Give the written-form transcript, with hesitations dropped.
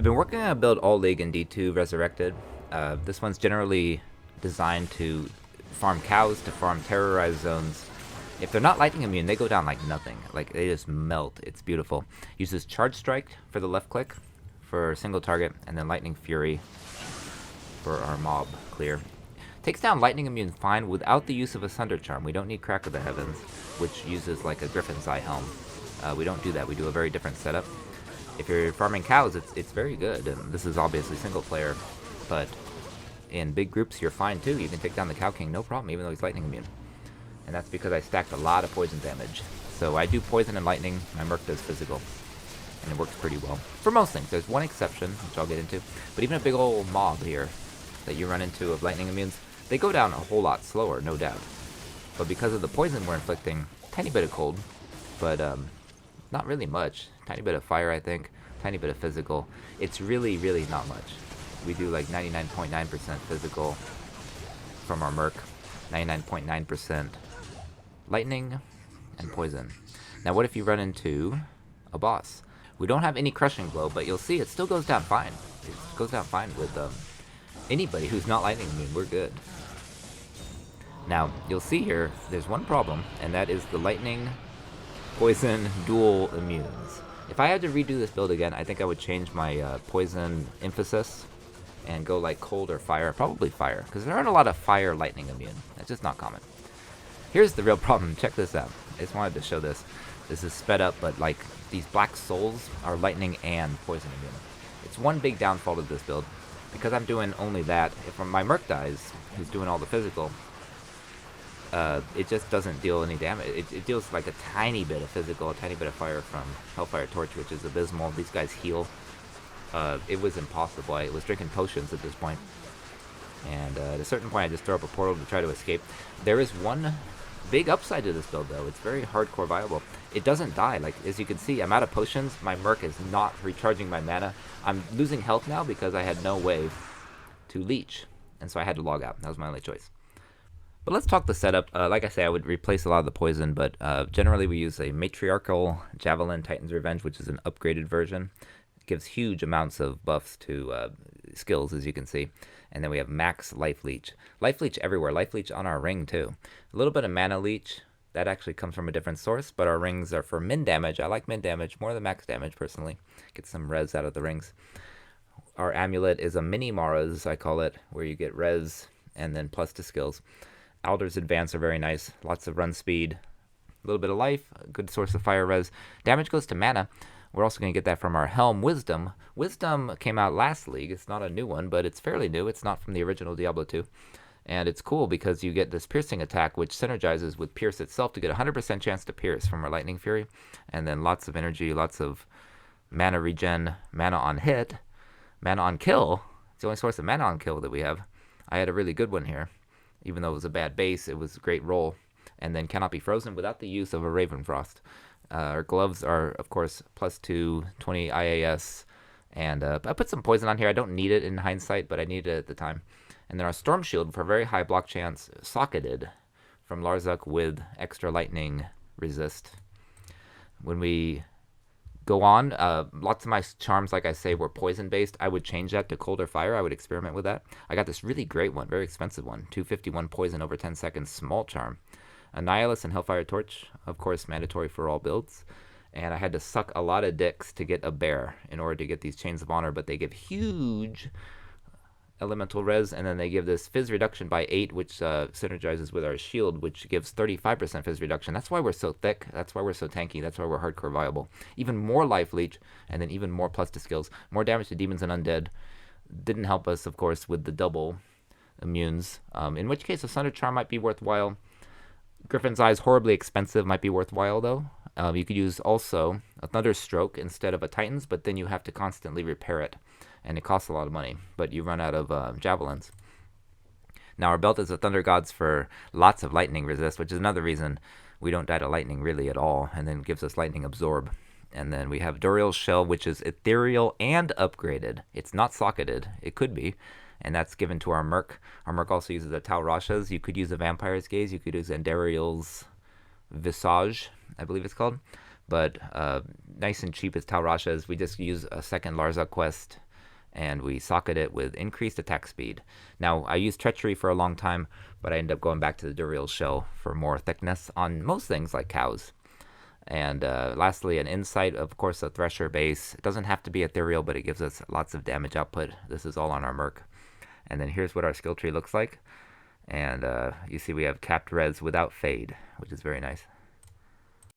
I've been working on a build all league in D2 Resurrected. This one's generally designed to farm cows, to farm terrorized zones. If they're not lightning immune, they go down like nothing. Like, they just melt. It's beautiful. Uses Charge Strike for the left click for single target, and then Lightning Fury for our mob clear. Takes down lightning immune fine without the use of a Sunder Charm. We don't need Crack of the Heavens, which uses like a Griffin's Eye Helm. We don't do that. We do a very different setup. If you're farming cows, it's very good. And this is obviously single player, but in big groups, you're fine too. You can take down the Cow King, no problem, even though he's lightning immune. And that's because I stacked a lot of poison damage. So I do poison and lightning. My Merc does physical, and it works pretty well for most things. There's one exception, which I'll get into. But even a big old mob here that you run into of lightning immunes, they go down a whole lot slower, no doubt. But because of the poison we're inflicting, tiny bit of cold, but not really much. Tiny bit of fire, I think. Tiny bit of physical. It's really, really not much. We do like 99.9% physical from our Merc, 99.9% lightning, and poison. Now what if you run into a boss? We don't have any crushing blow, but you'll see it still goes down fine. It goes down fine with anybody who's not lightning immune. We're good. Now, you'll see here, there's one problem, and that is the lightning poison dual immunes. If I had to redo this build again, I think I would change my poison emphasis and go like cold or fire. Probably fire, because there aren't a lot of fire lightning immune. That's just not common. Here's the real problem. Check this out. I just wanted to show this. This is sped up, but like these black souls are lightning and poison immune. It's one big downfall to this build. Because I'm doing only that, if my Merc dies, who's doing all the physical, it just doesn't deal any damage. It deals like a tiny bit of physical, a tiny bit of fire from Hellfire Torch, which is abysmal. These guys heal. It was impossible. I was drinking potions at this point. And at a certain point, I just throw up a portal to try to escape. There is one big upside to this build, though. It's very hardcore viable. It doesn't die. Like, as you can see, I'm out of potions. My Merc is not recharging my mana. I'm losing health now because I had no way to leech. And so I had to log out. That was my only choice. But let's talk the setup. Like I say, I would replace a lot of the poison, but generally we use a Matriarchal Javelin Titan's Revenge, which is an upgraded version. It gives huge amounts of buffs to skills, as you can see. And then we have Max Life Leech. Life Leech everywhere. Life Leech on our ring, too. A little bit of Mana Leech. That actually comes from a different source, but our rings are for min damage. I like min damage more than max damage, personally. Get some res out of the rings. Our amulet is a mini Mara's, I call it, where you get res and then plus to skills. Alder's Advance are very nice. Lots of run speed. A little bit of life. A good source of fire res. Damage goes to mana. We're also going to get that from our Helm Wisdom. Wisdom came out last league. It's not a new one, but it's fairly new. It's not from the original Diablo 2. And it's cool because you get this piercing attack, which synergizes with Pierce itself to get a 100% chance to pierce from our Lightning Fury. And then lots of energy, lots of mana regen, mana on hit, mana on kill. It's the only source of mana on kill that we have. I had a really good one here. Even though it was a bad base, it was a great roll. And then cannot be frozen without the use of a Raven Frost. Our gloves are, of course, +2, 20 IAS. And I put some poison on here. I don't need it in hindsight, but I needed it at the time. And then our Storm Shield for very high block chance, socketed from Larzuk with extra lightning resist. When we go on, lots of my charms, like I say, were poison based. I would change that to cold or fire. I would experiment with that. I got this really great one, very expensive one, 251 poison over 10 seconds, small charm. Annihilus and Hellfire Torch, of course, mandatory for all builds. And I had to suck a lot of dicks to get a bear in order to get these Chains of Honor, but they give huge elemental res, and then they give this fizz reduction by 8, which synergizes with our shield, which gives 35% fizz reduction. That's why we're so thick. That's why we're so tanky. That's why we're hardcore viable. Even more life leech, and then even more plus to skills. More damage to demons and undead. Didn't help us, of course, with the double immunes, in which case a Sunder Charm might be worthwhile. Griffin's Eye is horribly expensive, might be worthwhile, though. You could use also a Thunder Stroke instead of a Titan's, but then you have to constantly repair it. And it costs a lot of money, but you run out of javelins. Now, our belt is a Thunder Gods for lots of lightning resist, which is another reason we don't die to lightning really at all, and then gives us lightning absorb. And then we have Duriel's Shell, which is ethereal and upgraded. It's not socketed. It could be, and that's given to our Merc. Our Merc also uses a Tal Rasha's. You could use a Vampire's Gaze. You could use Andariel's Visage, I believe it's called. But nice and cheap as Tal Rasha's. We just use a second Larza quest and we socket it with increased attack speed. Now, I used Treachery for a long time, but I ended up going back to the Duriel shell for more thickness on most things like cows. And lastly, an Insight, of course, a Thresher base. It doesn't have to be ethereal, but it gives us lots of damage output. This is all on our Merc. And then here's what our skill tree looks like. And you see we have capped res without fade, which is very nice.